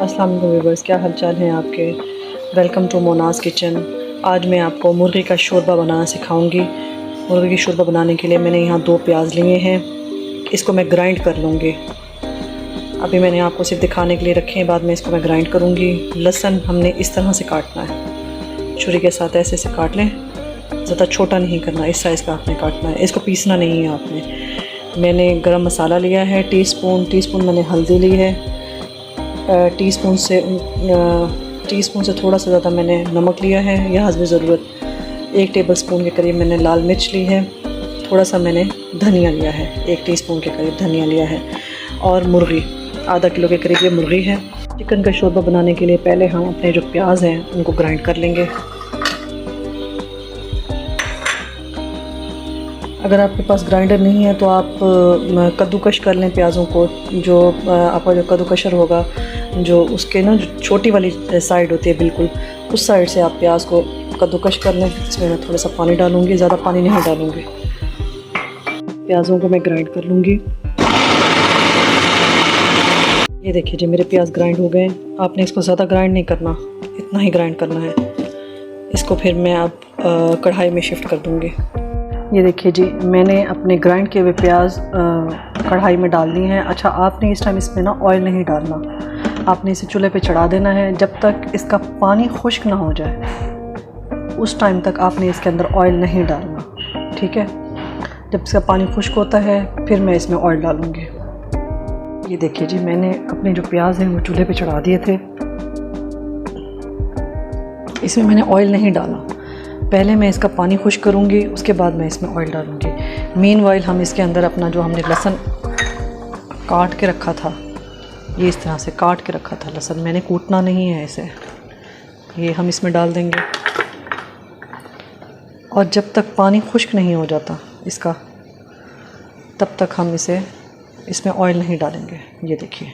अस्सलाम वालेकुम व्यूअर्स, क्या हाल चाल हैं आपके। Welcome to Monaz kitchen. आज मैं आपको मुर्गी का शोरबा बनाना सिखाऊंगी। मुर्गी की शोरबा बनाने के लिए मैंने यहाँ 2 प्याज लिए हैं, इसको मैं ग्राइंड कर लूँगी। अभी मैंने आपको सिर्फ दिखाने के लिए रखे हैं, बाद में इसको मैं ग्राइंड करूँगी। लहसुन हमने इस तरह से काटना है, छुरी के साथ ऐसे से काट लें, ज़्यादा छोटा नहीं करना, इस साइज़ का आपने काटना है। इसको पीसना नहीं है आपने। मैंने गरम मसाला लिया है टीस्पून मैंने हल्दी ली है, टीस्पून से थोड़ा सा ज़्यादा मैंने नमक लिया है यह हस्ब ज़रूरत। 1 टेबलस्पून के करीब मैंने लाल मिर्च ली है, थोड़ा सा मैंने धनिया लिया है, 1 टीस्पून के करीब धनिया लिया है। और मुर्गी आधा किलो के करीब ये मुर्गी है। चिकन का शोरबा बनाने के लिए पहले हम अपने जो प्याज हैं उनको ग्राइंड कर लेंगे। अगर आपके पास ग्राइंडर नहीं है तो आप कद्दूकश कर लें प्याज़ों को। जो आपका जो कद्दूकशर होगा, जो उसके ना जो छोटी वाली साइड होती है बिल्कुल, उस साइड से आप प्याज को कद्दूकश कर लें। इसमें मैं थोड़ा सा पानी डालूँगी, ज़्यादा पानी नहीं डालूँगी। प्याज़ों को मैं ग्राइंड कर लूँगी। ये देखिए जी, मेरे प्याज ग्राइंड हो गए। आपने इसको ज़्यादा ग्राइंड नहीं करना, इतना ही ग्राइंड करना है। इसको फिर मैं अब कढ़ाई में शिफ्ट कर दूँगी। ये देखिए जी, मैंने अपने ग्राइंड किए हुए प्याज कढ़ाई में डाल दिए हैं। अच्छा, आपने इस टाइम इसमें ना ऑयल नहीं डालना, आपने इसे चूल्हे पे चढ़ा देना है। जब तक इसका पानी खुश्क ना हो जाए उस टाइम तक आपने इसके अंदर ऑयल नहीं डालना, ठीक है। जब इसका पानी खुश्क होता है फिर मैं इसमें ऑयल डालूँगी। ये देखिए जी, मैंने अपने जो प्याज हैं वो चूल्हे पे चढ़ा दिए थे। इसमें मैंने ऑयल नहीं डाला, पहले मैं इसका पानी खुश्क करूँगी, उसके बाद मैं इसमें ऑयल डालूँगी। मीनवाइल हम इसके अंदर अपना जो हमने लहसुन काट के रखा था, ये इस तरह से काट के रखा था लहसुन, मैंने कूटना नहीं है इसे, ये हम इसमें डाल देंगे। और जब तक पानी खुश्क नहीं हो जाता इसका, तब तक हम इसमें ऑयल नहीं डालेंगे। ये देखिए,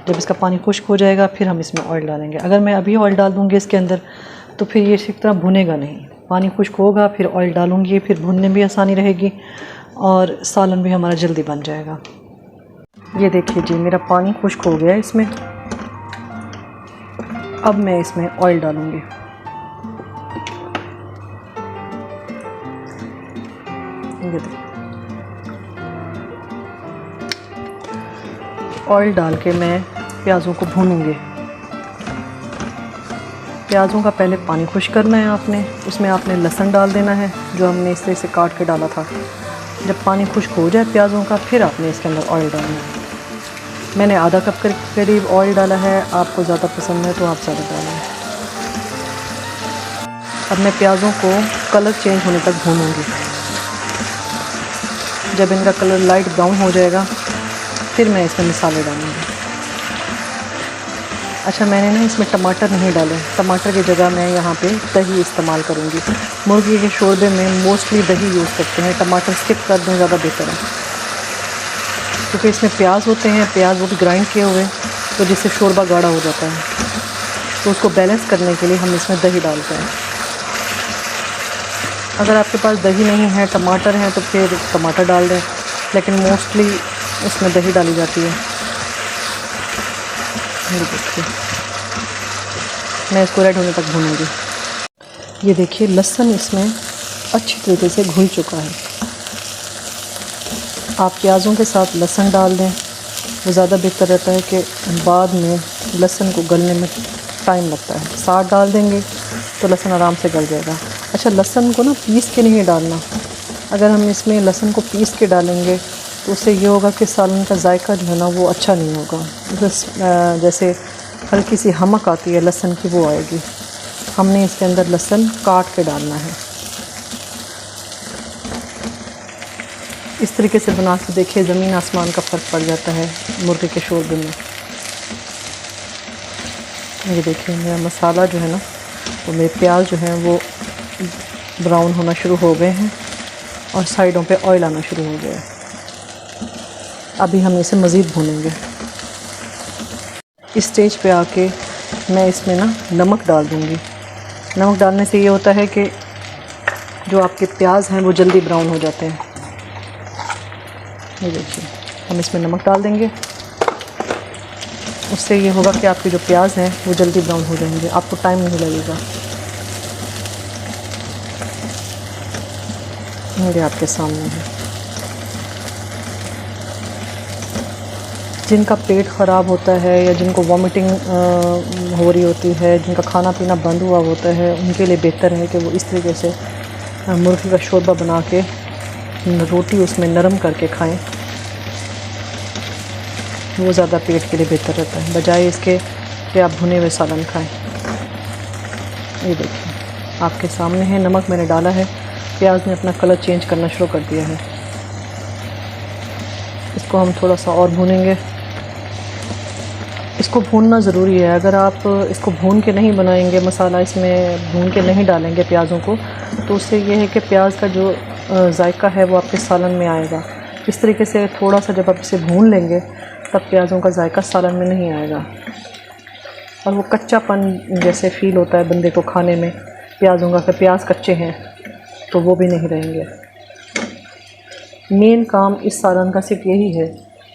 जब इसका पानी खुश्क हो जाएगा फिर हम इसमें ऑयल डालेंगे। अगर मैं अभी ऑयल डाल दूँगी इसके अंदर तो फिर ये इसी तरह भुनेगा नहीं। पानी खुश्क होगा फिर ऑयल डालूँगी, फिर भुनने में भी आसानी रहेगी और सालन भी हमारा जल्दी बन जाएगा। ये देखिए जी, मेरा पानी खुश्क हो गया इसमें। अब मैं इसमें ऑयल डालूँगी। ये देखिए, ऑयल डाल के मैं प्याज़ों को भूनूंगी। प्याज़ों का पहले पानी खुश्क करना है आपने, उसमें आपने लहसुन डाल देना है जो हमने इस तरह से काट के डाला था। जब पानी खुश्क हो जाए प्याज़ों का, फिर आपने इसके अंदर ऑयल डालना है। मैंने आधा कप के करीब ऑयल डाला है, आपको ज़्यादा पसंद है तो आप ज़्यादा डालें। अब मैं प्याज़ों को कलर चेंज होने तक भूनूंगी। जब इनका कलर लाइट ब्राउन हो जाएगा फिर मैं इसमें मसाले डालूँगी। अच्छा, मैंने ना इसमें टमाटर नहीं डाले, टमाटर की जगह मैं यहाँ पे दही इस्तेमाल करूँगी। मुर्गी के शोरबे में मोस्टली दही यूज़ करते हैं, टमाटर स्किप कर दें ज़्यादा बेहतर है, क्योंकि इसमें प्याज होते हैं, प्याज वो भी ग्राइंड किए हुए, तो जिससे शोरबा गाढ़ा हो जाता है। तो उसको बैलेंस करने के लिए हम इसमें दही डालते हैं। अगर आपके पास दही नहीं है, टमाटर हैं, तो फिर टमाटर डाल दें, लेकिन मोस्टली इसमें दही डाली जाती है। ये देखिए, मैं इसको रेड होने तक भूनूंगी। ये देखिए, लहसुन इसमें अच्छी तरीके से घुल चुका है। आप प्याज़ों के साथ लहसुन डाल दें, वो ज़्यादा बेहतर रहता है कि बाद में लहसुन को गलने में टाइम लगता है। साथ डाल देंगे तो लहसुन आराम से गल जाएगा। अच्छा, लहसुन को ना पीस के नहीं डालना। अगर हम इसमें लहसुन को पीस के डालेंगे तो उससे ये होगा कि सालन का जायका जो है ना वो अच्छा नहीं होगा। जैसे हल्की सी हमक आती है लहसुन की, वो आएगी। हमने इसके अंदर लहसुन काट के डालना है। इस तरीके से बना के देखिए, ज़मीन आसमान का फ़र्क पड़ जाता है मुर्गे के शोरबे में। ये देखिए, मेरा मसाला जो है ना, तो मेरे प्याज जो हैं वो ब्राउन होना शुरू हो गए हैं और साइडों पे ऑयल आना शुरू हो गया है। अभी हम इसे मज़ीद भूनेंगे। इस स्टेज पे आके मैं इसमें ना नमक डाल दूँगी। नमक डालने से ये होता है कि जो आपके प्याज हैं वो जल्दी ब्राउन हो जाते हैं। ये देखिए, हम इसमें नमक डाल देंगे। उससे ये होगा कि आपके जो प्याज हैं वो जल्दी ब्राउन हो जाएंगे, आपको टाइम नहीं लगेगा। ये आपके सामने है। जिनका पेट ख़राब होता है या जिनको वॉमिटिंग हो रही होती है, जिनका खाना पीना बंद हुआ होता है, उनके लिए बेहतर है कि वो इस तरीके से मुर्गी का शोरबा बना के रोटी उसमें नरम करके खाएं। वो ज़्यादा पेट के लिए बेहतर रहता है, बजाय इसके कि आप भुने हुए सालन खाएं। ये देखिए आपके सामने है, नमक मैंने डाला है, प्याज ने अपना कलर चेंज करना शुरू कर दिया है। इसको हम थोड़ा सा और भूनेंगे। इसको भूनना ज़रूरी है। अगर आप इसको भून के नहीं बनाएंगे, मसाला इसमें भून के नहीं डालेंगे प्याज़ों को, तो उससे ये है कि प्याज का जो जायका है वो आपके सालन में आएगा। इस तरीके से थोड़ा सा जब आप इसे भून लेंगे तब प्याज़ों का जायका सालन में नहीं आएगा, और वो कच्चापन जैसे फ़ील होता है बंदे को खाने में प्याज़ों का, कि प्याज कच्चे हैं, तो वो भी नहीं रहेंगे। मेन काम इस सालन का सिर्फ यही है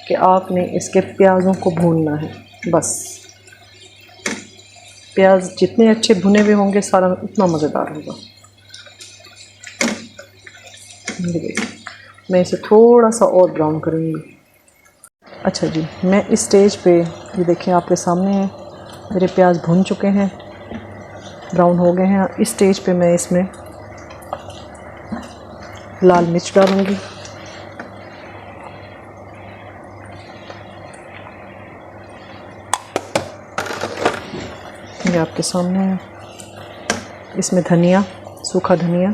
कि आपने इसके प्याज़ों को भूनना है, बस। प्याज जितने अच्छे भुने हुए होंगे सालन उतना मज़ेदार होगा। मैं इसे थोड़ा सा और ब्राउन करूँगी। अच्छा जी, मैं इस स्टेज पे, ये देखिए आपके सामने है, मेरे प्याज भुन चुके हैं, ब्राउन हो गए हैं। इस स्टेज पे मैं इसमें लाल मिर्च डालूँगी, ये आपके सामने है। इसमें धनिया, सूखा धनिया,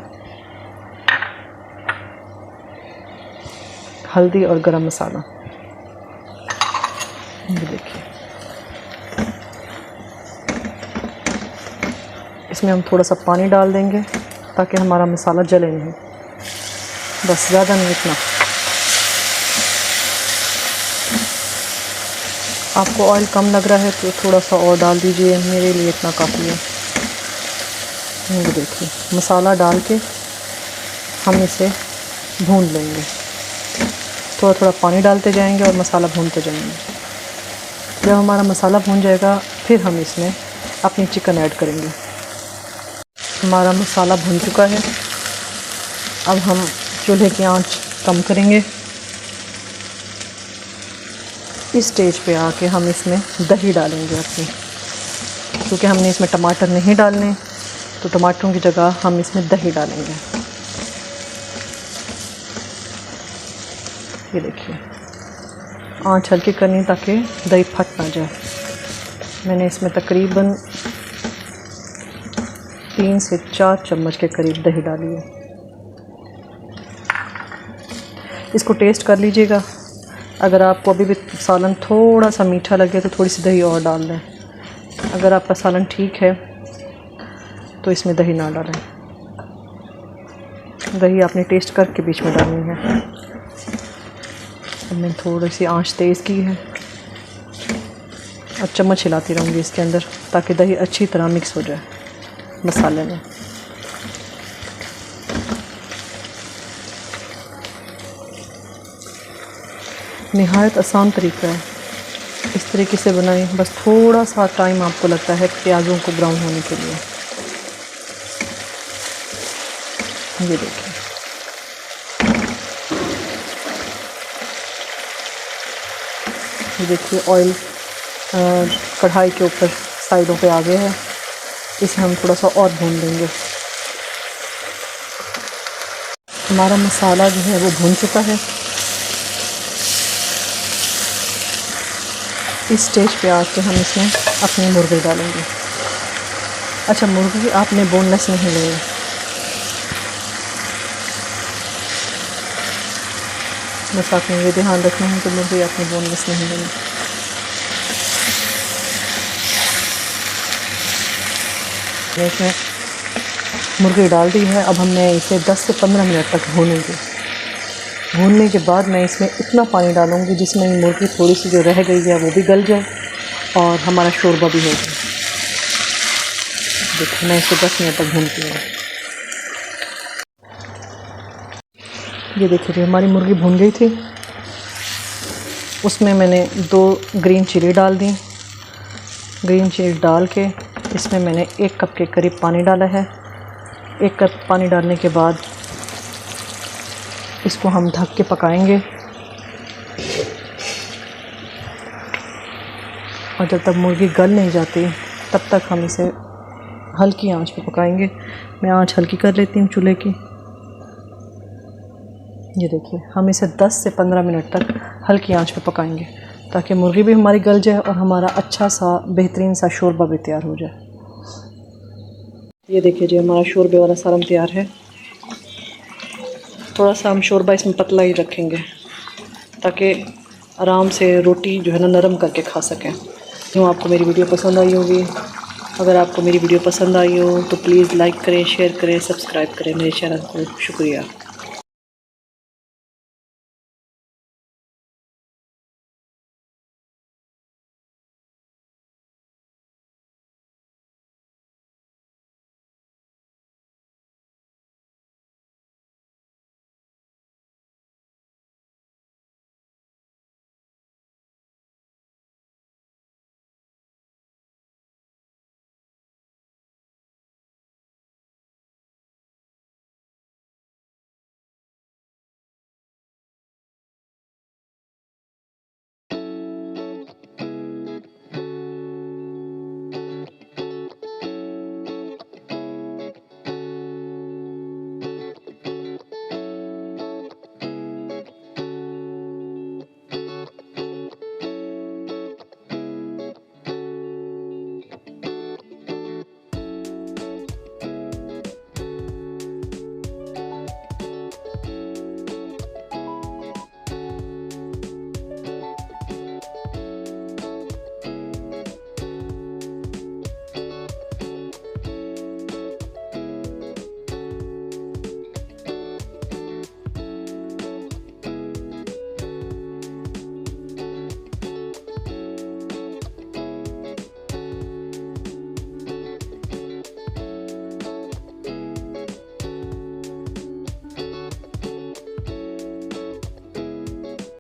हल्दी और गरम मसाला, ये देखिए। इसमें हम थोड़ा सा पानी डाल देंगे ताकि हमारा मसाला जले नहीं, बस, ज़्यादा नहीं, इतना। आपको ऑयल कम लग रहा है तो थोड़ा सा और डाल दीजिए, मेरे लिए इतना काफ़ी है। ये देखिए मसाला डाल के हम इसे भून लेंगे, थोड़ा थोड़ा पानी डालते जाएंगे और मसाला भूनते जाएंगे। जब हमारा मसाला भून जाएगा फिर हम इसमें अपनी चिकन ऐड करेंगे। हमारा मसाला भून चुका है, अब हम चूल्हे की आंच कम करेंगे। इस स्टेज पे आके हम इसमें दही डालेंगे अपनी, क्योंकि हमने इसमें टमाटर नहीं डालने, तो टमाटरों की जगह हम इसमें दही डालेंगे। ये देखिए आंच हल्की करनी ताकि दही फट ना जाए। मैंने इसमें तकरीबन 3 से 4 चम्मच के करीब दही डाली है। इसको टेस्ट कर लीजिएगा, अगर आपको अभी भी सालन थोड़ा सा मीठा लगे तो थोड़ी सी दही और डाल दें। अगर आपका सालन ठीक है तो इसमें दही ना डालें, दही आपने टेस्ट करके बीच में डालनी है। मैंने थोड़ी सी आंच तेज़ की है और चम्मच हिलाती रहूँगी इसके अंदर ताकि दही अच्छी तरह मिक्स हो जाए मसाले में। निहायत आसान तरीका है, इस तरीके से बनाएं। बस थोड़ा सा टाइम आपको लगता है प्याज़ों को ब्राउन होने के लिए। ये देखिए ये देखिए ऑयल कढ़ाई के ऊपर साइडों पे आ गया है, इसे हम थोड़ा सा और भून देंगे। हमारा मसाला जो है वो भून चुका है। इस स्टेज पे आके हम इसमें अपनी मुर्गी डालेंगे। अच्छा, मुर्गी आपने बोनलेस नहीं लेनी, बस आपने ये ध्यान रखना है कि मुर्गी आपने बोनलेस नहीं लेनी। इसमें मुर्गी डाल दी है, अब हमने इसे 10 से 15 मिनट तक भूनेंगे। भूनने के बाद मैं इसमें इतना पानी डालूँगी जिसमें मुर्गी थोड़ी सी जो रह गई है वो भी गल जाए और हमारा शोरबा भी हो जाए। देखिए मैं इसे 10 मिनट तक भूनती हूँ। ये देखिए जी हमारी मुर्गी भून गई थी, उसमें मैंने 2 ग्रीन चिली डाल दी ग्रीन चीज़ डाल के इसमें मैंने 1 कप के करीब पानी डाला है। 1 कप पानी डालने के बाद इसको हम ढक के पकाएंगे और जब तक मुर्गी गल नहीं जाती तब तक हम इसे हल्की आंच पे पकाएंगे। मैं आंच हल्की कर लेती हूँ चूल्हे की। ये देखिए, हम इसे 10 से 15 मिनट तक हल्की आंच पे पकाएंगे ताकि मुर्गी भी हमारी गल जाए और हमारा अच्छा सा बेहतरीन सा शोरबा भी तैयार हो जाए। ये देखिए जी, हमारा शोरबे वाला सालन तैयार है। थोड़ा सा हम शोरबा इसमें पतला ही रखेंगे ताकि आराम से रोटी जो है ना नरम करके खा सकें। यूँ आपको मेरी वीडियो पसंद आई होगी। अगर आपको मेरी वीडियो पसंद आई हो तो प्लीज़ लाइक करें, शेयर करें, सब्सक्राइब करें मेरे चैनल को। शुक्रिया।